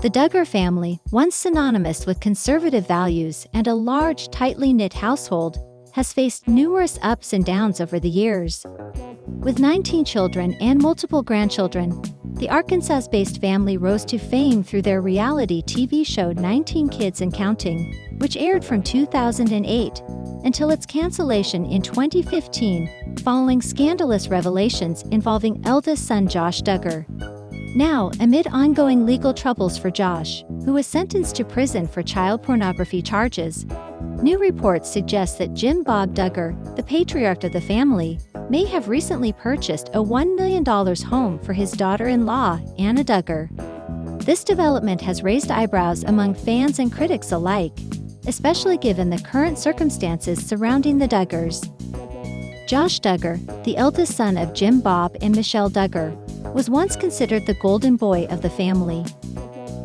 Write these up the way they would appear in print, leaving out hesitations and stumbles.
The Duggar family, once synonymous with conservative values and a large, tightly knit household, has faced numerous ups and downs over the years. With 19 children and multiple grandchildren, the Arkansas-based family rose to fame through their reality TV show 19 Kids and Counting, which aired from 2008 until its cancellation in 2015, following scandalous revelations involving eldest son Josh Duggar. Now, amid ongoing legal troubles for Josh, who was sentenced to prison for child pornography charges, new reports suggest that Jim Bob Duggar, the patriarch of the family, may have recently purchased a $1 million home for his daughter-in-law, Anna Duggar. This development has raised eyebrows among fans and critics alike, especially given the current circumstances surrounding the Duggars. Josh Duggar, the eldest son of Jim Bob and Michelle Duggar, was once considered the golden boy of the family.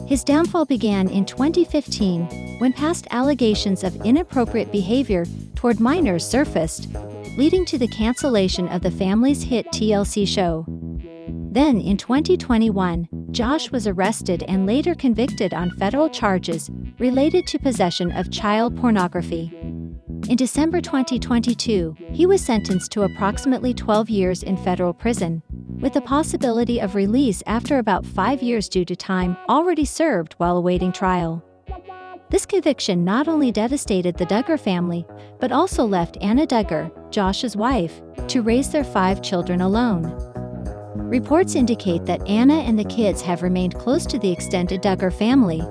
His downfall began in 2015 when past allegations of inappropriate behavior toward minors surfaced, leading to the cancellation of the family's hit TLC show. Then, in 2021, Josh was arrested and later convicted on federal charges related to possession of child pornography. In December 2022, he was sentenced to approximately 12 years in federal prison, with the possibility of release after about 5 years due to time already served while awaiting trial. This conviction not only devastated the Duggar family, but also left Anna Duggar, Josh's wife, to raise their 5 children alone. Reports indicate that Anna and the kids have remained close to the extended Duggar family,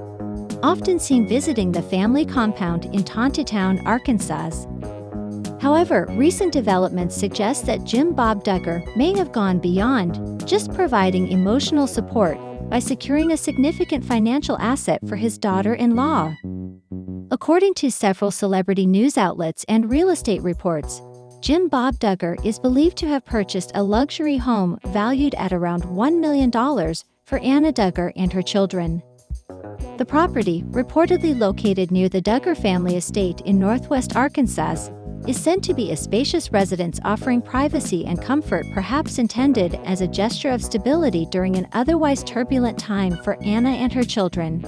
often seen visiting the family compound in Tontitown, Arkansas. However, recent developments suggest that Jim Bob Duggar may have gone beyond just providing emotional support by securing a significant financial asset for his daughter-in-law. According to several celebrity news outlets and real estate reports, Jim Bob Duggar is believed to have purchased a luxury home valued at around $1 million for Anna Duggar and her children. The property, reportedly located near the Duggar family estate in northwest Arkansas, is said to be a spacious residence offering privacy and comfort, perhaps intended as a gesture of stability during an otherwise turbulent time for Anna and her children.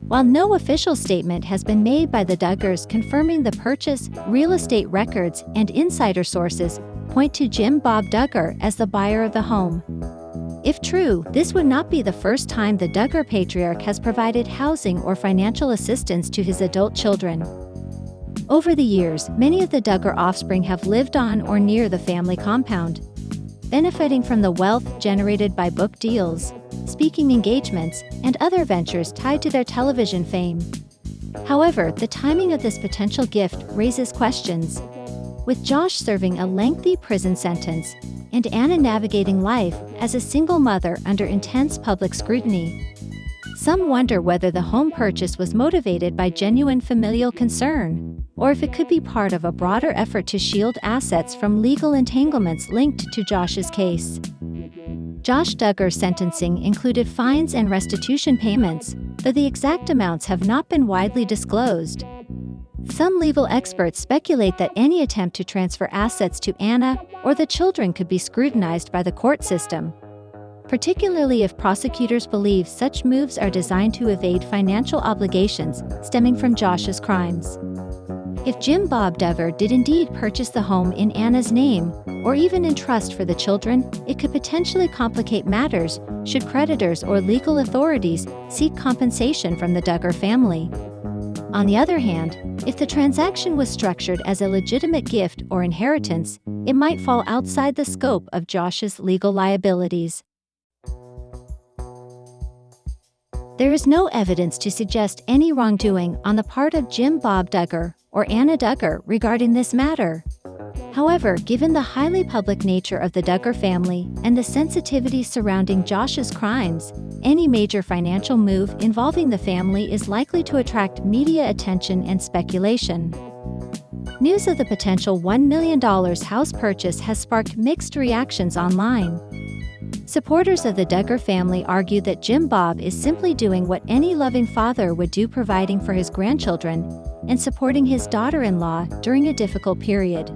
While no official statement has been made by the Duggars confirming the purchase, real estate records and insider sources point to Jim Bob Duggar as the buyer of the home. If true, this would not be the first time the Duggar patriarch has provided housing or financial assistance to his adult children. Over the years, many of the Duggar offspring have lived on or near the family compound, benefiting from the wealth generated by book deals, speaking engagements, and other ventures tied to their television fame. However, the timing of this potential gift raises questions. With Josh serving a lengthy prison sentence and Anna navigating life as a single mother under intense public scrutiny, some wonder whether the home purchase was motivated by genuine familial concern, or if it could be part of a broader effort to shield assets from legal entanglements linked to Josh's case. Josh Duggar's sentencing included fines and restitution payments, though the exact amounts have not been widely disclosed. Some legal experts speculate that any attempt to transfer assets to Anna or the children could be scrutinized by the court system, particularly if prosecutors believe such moves are designed to evade financial obligations stemming from Josh's crimes. If Jim Bob Duggar did indeed purchase the home in Anna's name, or even in trust for the children, it could potentially complicate matters should creditors or legal authorities seek compensation from the Duggar family. On the other hand, if the transaction was structured as a legitimate gift or inheritance, it might fall outside the scope of Josh's legal liabilities. There is no evidence to suggest any wrongdoing on the part of Jim Bob Duggar or Anna Duggar regarding this matter. However, given the highly public nature of the Duggar family and the sensitivity surrounding Josh's crimes, any major financial move involving the family is likely to attract media attention and speculation. News of the potential $1 million house purchase has sparked mixed reactions online. Supporters of the Duggar family argue that Jim Bob is simply doing what any loving father would do, providing for his grandchildren and supporting his daughter-in-law during a difficult period.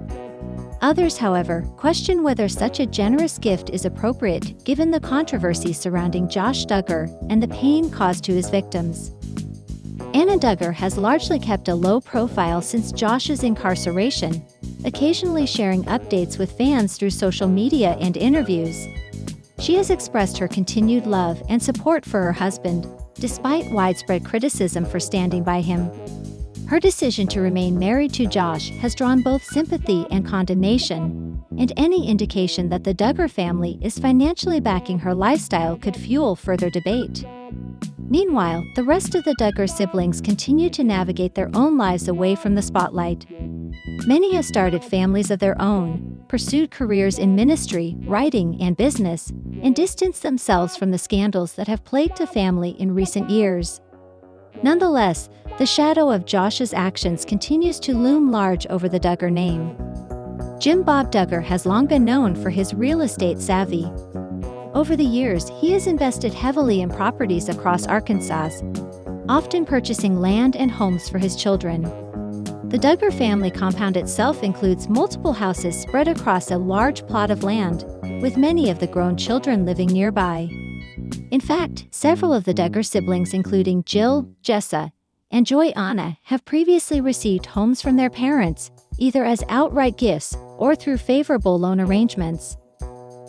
Others, however, question whether such a generous gift is appropriate given the controversy surrounding Josh Duggar and the pain caused to his victims. Anna Duggar has largely kept a low profile since Josh's incarceration, occasionally sharing updates with fans through social media and interviews. She has expressed her continued love and support for her husband, despite widespread criticism for standing by him. Her decision to remain married to Josh has drawn both sympathy and condemnation, and any indication that the Duggar family is financially backing her lifestyle could fuel further debate. Meanwhile, the rest of the Duggar siblings continue to navigate their own lives away from the spotlight. Many have started families of their own, pursued careers in ministry, writing, and business, and distanced themselves from the scandals that have plagued the family in recent years. Nonetheless, the shadow of Josh's actions continues to loom large over the Duggar name. Jim Bob Duggar has long been known for his real estate savvy. Over the years, he has invested heavily in properties across Arkansas, often purchasing land and homes for his children. The Duggar family compound itself includes multiple houses spread across a large plot of land, with many of the grown children living nearby. In fact, several of the Duggar siblings, including Jill, Jessa, and Joy Anna, have previously received homes from their parents, either as outright gifts or through favorable loan arrangements.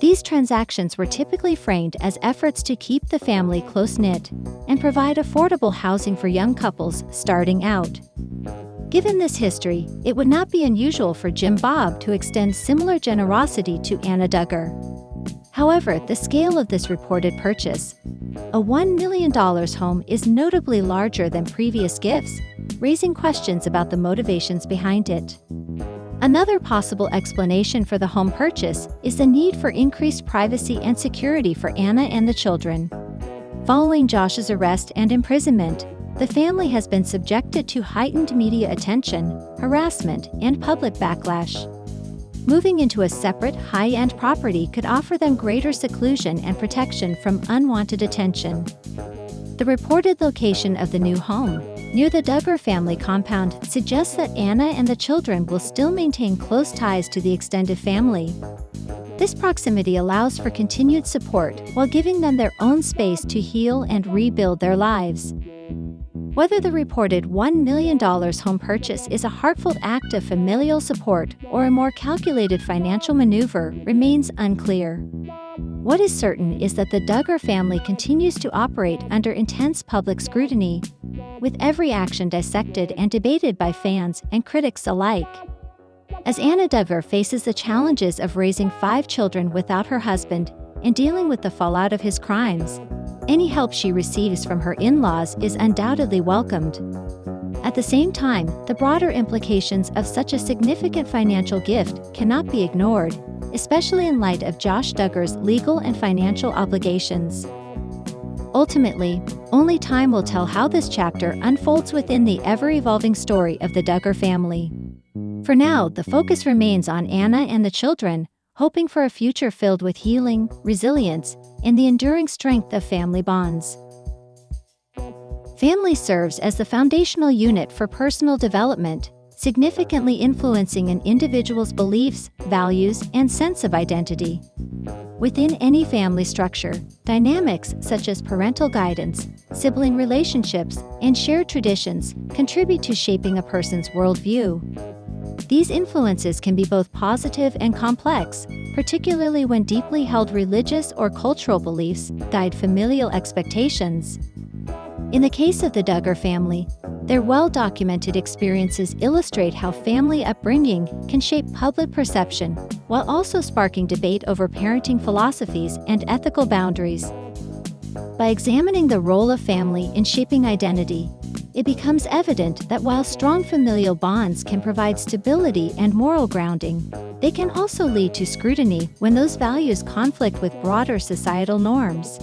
These transactions were typically framed as efforts to keep the family close-knit and provide affordable housing for young couples starting out. Given this history, it would not be unusual for Jim Bob to extend similar generosity to Anna Duggar. However, the scale of this reported purchase, a $1 million home, is notably larger than previous gifts, raising questions about the motivations behind it. Another possible explanation for the home purchase is the need for increased privacy and security for Anna and the children. Following Josh's arrest and imprisonment, the family has been subjected to heightened media attention, harassment, and public backlash. Moving into a separate, high-end property could offer them greater seclusion and protection from unwanted attention. The reported location of the new home, near the Duggar family compound, suggests that Anna and the children will still maintain close ties to the extended family. This proximity allows for continued support while giving them their own space to heal and rebuild their lives. Whether the reported $1 million home purchase is a heartfelt act of familial support or a more calculated financial maneuver remains unclear. What is certain is that the Duggar family continues to operate under intense public scrutiny, with every action dissected and debated by fans and critics alike. As Anna Duggar faces the challenges of raising 5 children without her husband and dealing with the fallout of his crimes, any help she receives from her in-laws is undoubtedly welcomed. At the same time, the broader implications of such a significant financial gift cannot be ignored, especially in light of Josh Duggar's legal and financial obligations. Ultimately, only time will tell how this chapter unfolds within the ever-evolving story of the Duggar family. For now, the focus remains on Anna and the children, hoping for a future filled with healing, resilience, and the enduring strength of family bonds. Family serves as the foundational unit for personal development, significantly influencing an individual's beliefs, values, and sense of identity. Within any family structure, dynamics such as parental guidance, sibling relationships, and shared traditions contribute to shaping a person's worldview. These influences can be both positive and complex, particularly when deeply held religious or cultural beliefs guide familial expectations. In the case of the Duggar family, their well-documented experiences illustrate how family upbringing can shape public perception, while also sparking debate over parenting philosophies and ethical boundaries. By examining the role of family in shaping identity, it becomes evident that while strong familial bonds can provide stability and moral grounding, they can also lead to scrutiny when those values conflict with broader societal norms.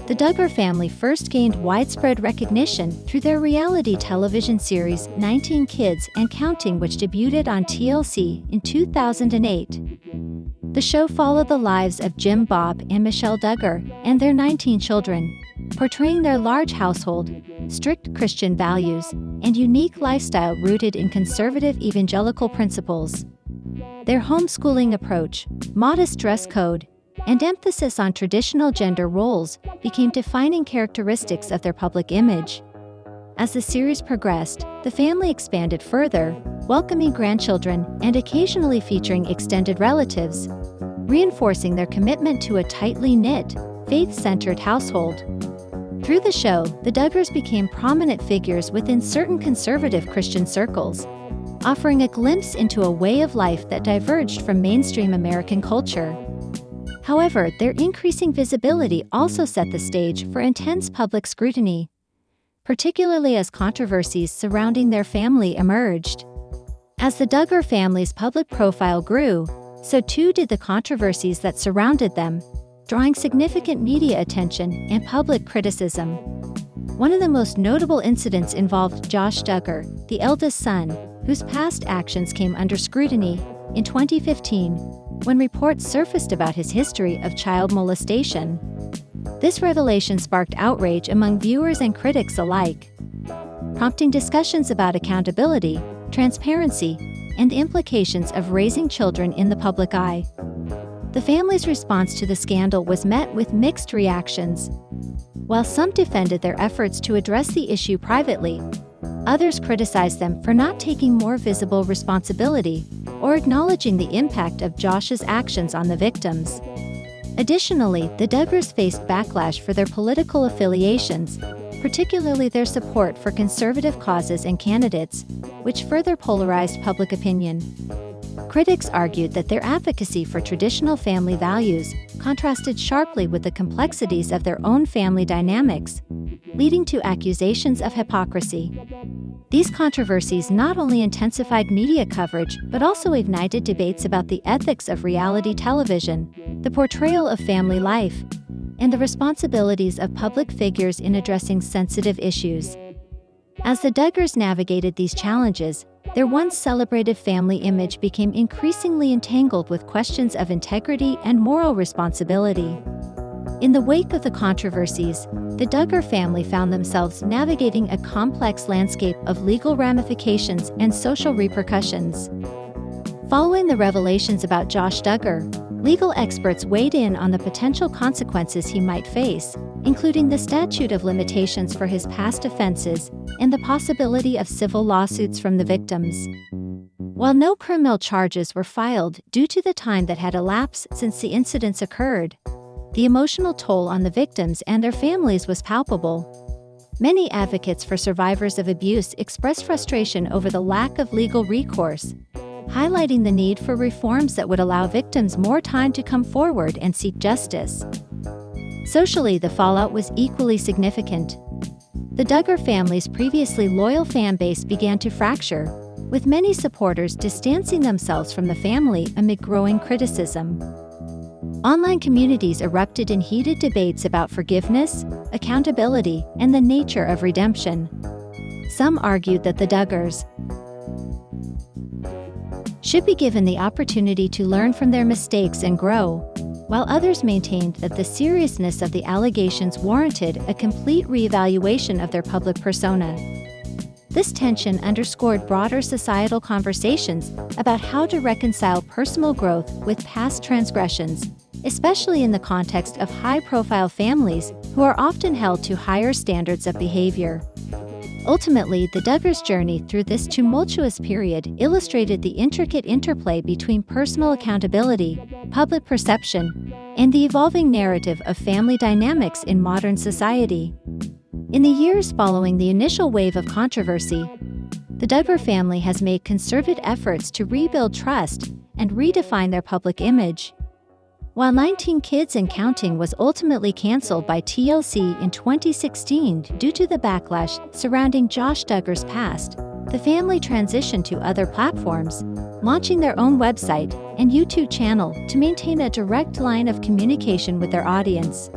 The Duggar family first gained widespread recognition through their reality television series 19 Kids and Counting, which debuted on TLC in 2008. The show followed the lives of Jim Bob and Michelle Duggar and their 19 children, portraying their large household, strict Christian values, and unique lifestyle rooted in conservative evangelical principles. Their homeschooling approach, modest dress code, and emphasis on traditional gender roles became defining characteristics of their public image. As the series progressed, the family expanded further, welcoming grandchildren and occasionally featuring extended relatives, reinforcing their commitment to a tightly knit, faith-centered household. Through the show, the Duggars became prominent figures within certain conservative Christian circles, offering a glimpse into a way of life that diverged from mainstream American culture. However, their increasing visibility also set the stage for intense public scrutiny, particularly as controversies surrounding their family emerged. As the Duggar family's public profile grew, so too did the controversies that surrounded them, drawing significant media attention and public criticism. One of the most notable incidents involved Josh Duggar, the eldest son, whose past actions came under scrutiny, in 2015, when reports surfaced about his history of child molestation. This revelation sparked outrage among viewers and critics alike, prompting discussions about accountability, transparency, and the implications of raising children in the public eye. The family's response to the scandal was met with mixed reactions. While some defended their efforts to address the issue privately, others criticized them for not taking more visible responsibility or acknowledging the impact of Josh's actions on the victims. Additionally, the Duggars faced backlash for their political affiliations, particularly their support for conservative causes and candidates, which further polarized public opinion. Critics argued that their advocacy for traditional family values contrasted sharply with the complexities of their own family dynamics, leading to accusations of hypocrisy. These controversies not only intensified media coverage but also ignited debates about the ethics of reality television, the portrayal of family life, and the responsibilities of public figures in addressing sensitive issues. As the Duggars navigated these challenges, their once celebrated family image became increasingly entangled with questions of integrity and moral responsibility. In the wake of the controversies, the Duggar family found themselves navigating a complex landscape of legal ramifications and social repercussions. Following the revelations about Josh Duggar, legal experts weighed in on the potential consequences he might face, including the statute of limitations for his past offenses and the possibility of civil lawsuits from the victims. While no criminal charges were filed due to the time that had elapsed since the incidents occurred, the emotional toll on the victims and their families was palpable. Many advocates for survivors of abuse expressed frustration over the lack of legal recourse, highlighting the need for reforms that would allow victims more time to come forward and seek justice. Socially, the fallout was equally significant. The Duggar family's previously loyal fan base began to fracture, with many supporters distancing themselves from the family amid growing criticism. Online communities erupted in heated debates about forgiveness, accountability, and the nature of redemption. Some argued that the Duggars should be given the opportunity to learn from their mistakes and grow, while others maintained that the seriousness of the allegations warranted a complete reevaluation of their public persona. This tension underscored broader societal conversations about how to reconcile personal growth with past transgressions, especially in the context of high-profile families who are often held to higher standards of behavior. Ultimately, the Duggars' journey through this tumultuous period illustrated the intricate interplay between personal accountability, public perception, and the evolving narrative of family dynamics in modern society. In the years following the initial wave of controversy, the Duggar family has made concerted efforts to rebuild trust and redefine their public image. While 19 Kids and Counting was ultimately canceled by TLC in 2016 due to the backlash surrounding Josh Duggar's past, the family transitioned to other platforms, launching their own website and YouTube channel to maintain a direct line of communication with their audience.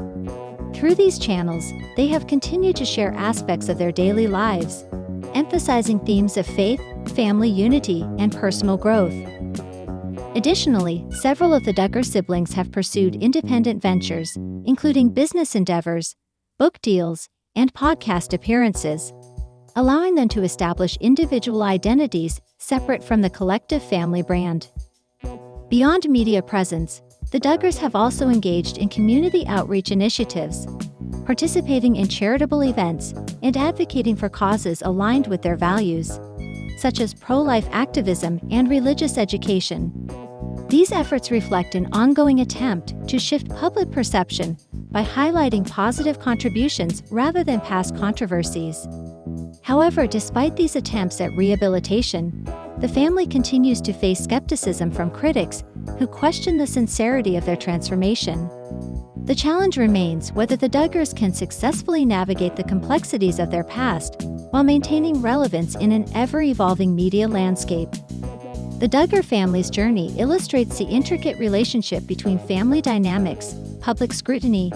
Through these channels, they have continued to share aspects of their daily lives, emphasizing themes of faith, family unity, and personal growth. Additionally, several of the Duggar siblings have pursued independent ventures, including business endeavors, book deals, and podcast appearances, allowing them to establish individual identities separate from the collective family brand. Beyond media presence, the Duggars have also engaged in community outreach initiatives, participating in charitable events and advocating for causes aligned with their values, such as pro-life activism and religious education. These efforts reflect an ongoing attempt to shift public perception by highlighting positive contributions rather than past controversies. However, despite these attempts at rehabilitation, the family continues to face skepticism from critics who question the sincerity of their transformation. The challenge remains whether the Duggars can successfully navigate the complexities of their past while maintaining relevance in an ever-evolving media landscape. The Duggar family's journey illustrates the intricate relationship between family dynamics, public scrutiny,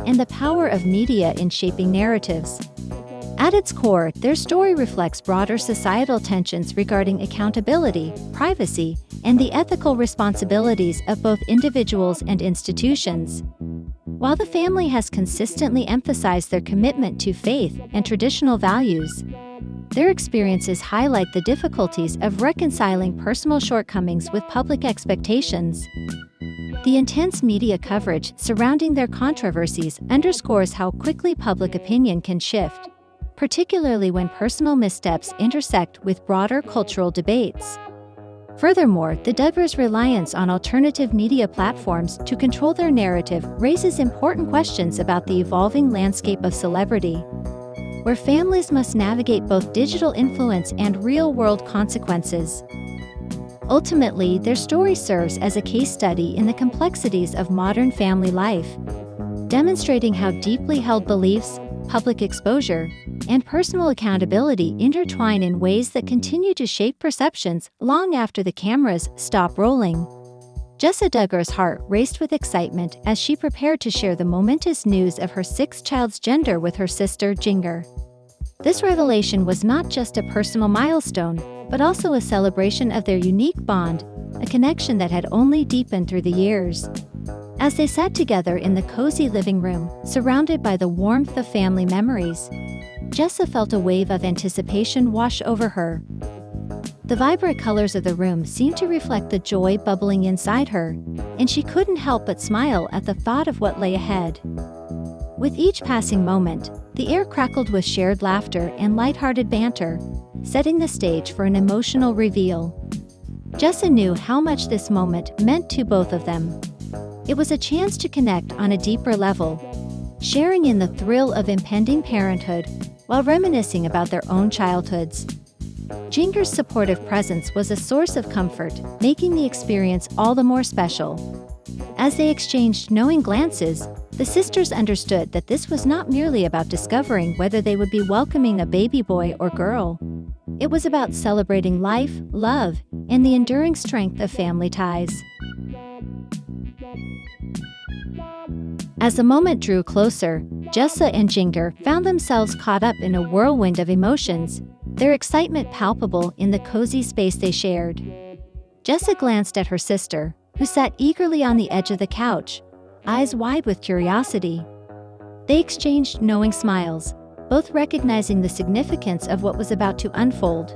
and the power of media in shaping narratives. At its core, their story reflects broader societal tensions regarding accountability, privacy, and the ethical responsibilities of both individuals and institutions. While the family has consistently emphasized their commitment to faith and traditional values, their experiences highlight the difficulties of reconciling personal shortcomings with public expectations. The intense media coverage surrounding their controversies underscores how quickly public opinion can shift, particularly when personal missteps intersect with broader cultural debates. Furthermore, the Duggars' reliance on alternative media platforms to control their narrative raises important questions about the evolving landscape of celebrity, where families must navigate both digital influence and real-world consequences. Ultimately, their story serves as a case study in the complexities of modern family life, demonstrating how deeply held beliefs, public exposure, and personal accountability intertwine in ways that continue to shape perceptions long after the cameras stop rolling. Jessa Duggar's heart raced with excitement as she prepared to share the momentous news of her sixth child's gender with her sister, Duggar. This revelation was not just a personal milestone, but also a celebration of their unique bond, a connection that had only deepened through the years. As they sat together in the cozy living room, surrounded by the warmth of family memories, Jessa felt a wave of anticipation wash over her. The vibrant colors of the room seemed to reflect the joy bubbling inside her, and she couldn't help but smile at the thought of what lay ahead. With each passing moment, the air crackled with shared laughter and lighthearted banter, setting the stage for an emotional reveal. Jessa knew how much this moment meant to both of them. It was a chance to connect on a deeper level, sharing in the thrill of impending parenthood while reminiscing about their own childhoods. Duggar's supportive presence was a source of comfort, making the experience all the more special. As they exchanged knowing glances, the sisters understood that this was not merely about discovering whether they would be welcoming a baby boy or girl. It was about celebrating life, love, and the enduring strength of family ties. As the moment drew closer, Jessa and Duggar found themselves caught up in a whirlwind of emotions, their excitement palpable in the cozy space they shared. Jessa glanced at her sister, who sat eagerly on the edge of the couch, eyes wide with curiosity. They exchanged knowing smiles, both recognizing the significance of what was about to unfold.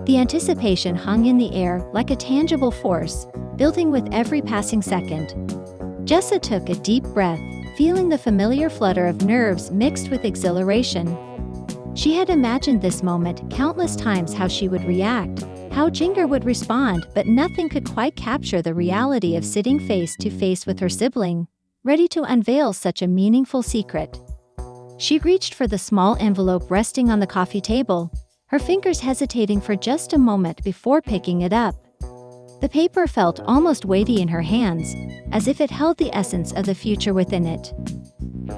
The anticipation hung in the air like a tangible force, building with every passing second. Jessa took a deep breath, feeling the familiar flutter of nerves mixed with exhilaration. She had imagined this moment countless times, how she would react, how Duggar would respond, but nothing could quite capture the reality of sitting face to face with her sibling, ready to unveil such a meaningful secret. She reached for the small envelope resting on the coffee table, her fingers hesitating for just a moment before picking it up. The paper felt almost weighty in her hands, as if it held the essence of the future within it.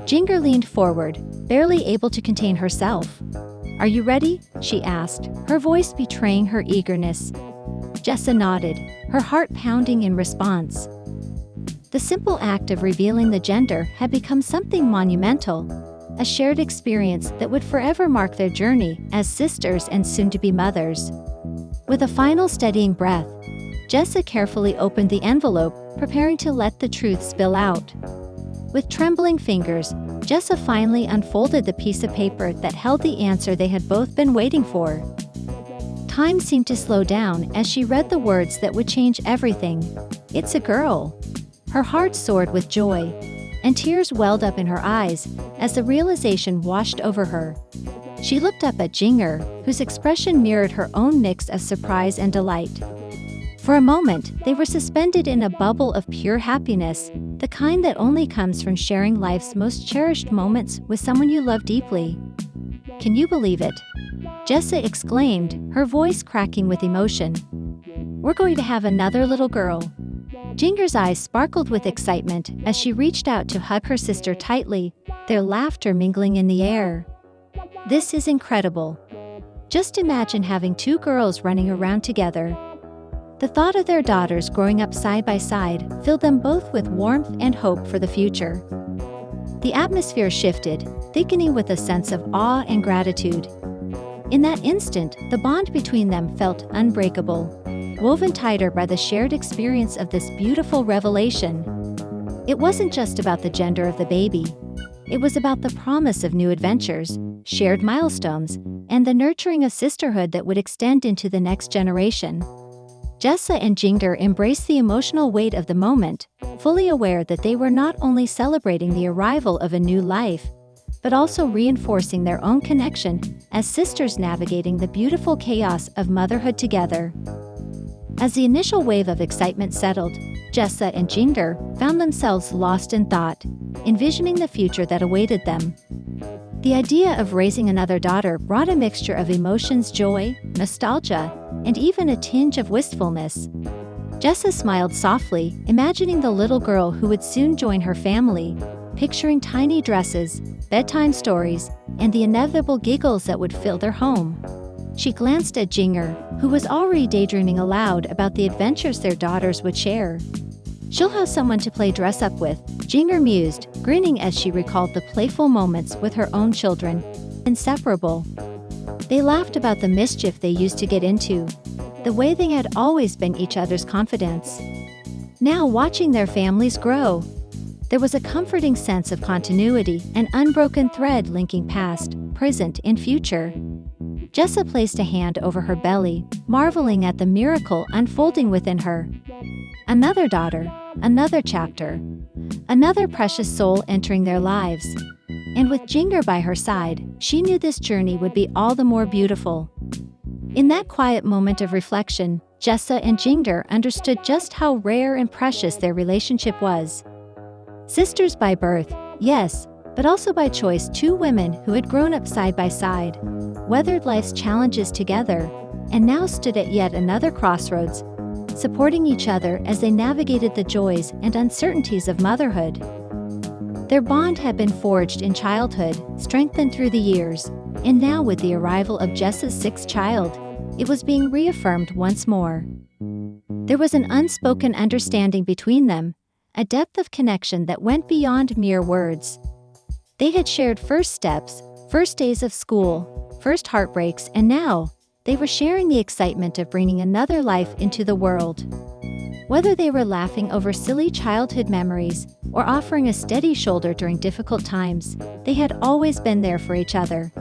Duggar leaned forward, barely able to contain herself. "Are you ready?" she asked, her voice betraying her eagerness. Jessa nodded, her heart pounding in response. The simple act of revealing the gender had become something monumental, a shared experience that would forever mark their journey as sisters and soon-to-be mothers. With a final steadying breath, Jessa carefully opened the envelope, preparing to let the truth spill out. With trembling fingers, Jessa finally unfolded the piece of paper that held the answer they had both been waiting for. Time seemed to slow down as she read the words that would change everything. It's a girl. Her heart soared with joy, and tears welled up in her eyes as the realization washed over her. She looked up at Duggar, whose expression mirrored her own mix of surprise and delight. For a moment, they were suspended in a bubble of pure happiness, the kind that only comes from sharing life's most cherished moments with someone you love deeply. "Can you believe it?" Jessa exclaimed, her voice cracking with emotion. "We're going to have another little girl." Duggar's eyes sparkled with excitement as she reached out to hug her sister tightly, their laughter mingling in the air. "This is incredible. Just imagine having two girls running around together." The thought of their daughters growing up side by side filled them both with warmth and hope for the future. The atmosphere shifted, thickening with a sense of awe and gratitude. In that instant, the bond between them felt unbreakable, woven tighter by the shared experience of this beautiful revelation. It wasn't just about the gender of the baby. It was about the promise of new adventures, shared milestones, and the nurturing of sisterhood that would extend into the next generation. Jessa and Duggar embraced the emotional weight of the moment, fully aware that they were not only celebrating the arrival of a new life, but also reinforcing their own connection as sisters navigating the beautiful chaos of motherhood together. As the initial wave of excitement settled, Jessa and Duggar found themselves lost in thought, envisioning the future that awaited them. The idea of raising another daughter brought a mixture of emotions: joy, nostalgia, and even a tinge of wistfulness. Jessa smiled softly, imagining the little girl who would soon join her family, picturing tiny dresses, bedtime stories, and the inevitable giggles that would fill their home. She glanced at Duggar, who was already daydreaming aloud about the adventures their daughters would share. "She'll have someone to play dress up with," Duggar mused, grinning as she recalled the playful moments with her own children. Inseparable. They laughed about the mischief they used to get into, the way they had always been each other's confidants. Now, watching their families grow, there was a comforting sense of continuity, an unbroken thread linking past, present, and future. Jessa placed a hand over her belly, marveling at the miracle unfolding within her. Another daughter, another chapter, another precious soul entering their lives. And with Duggar by her side, she knew this journey would be all the more beautiful. In that quiet moment of reflection, Jessa and Duggar understood just how rare and precious their relationship was. Sisters by birth, yes, but also by choice, two women who had grown up side by side, weathered life's challenges together, and now stood at yet another crossroads, supporting each other as they navigated the joys and uncertainties of motherhood. Their bond had been forged in childhood, strengthened through the years, and now with the arrival of Jessa's sixth child, it was being reaffirmed once more. There was an unspoken understanding between them, a depth of connection that went beyond mere words. They had shared first steps, first days of school, first heartbreaks, and now, they were sharing the excitement of bringing another life into the world. Whether they were laughing over silly childhood memories or offering a steady shoulder during difficult times, they had always been there for each other.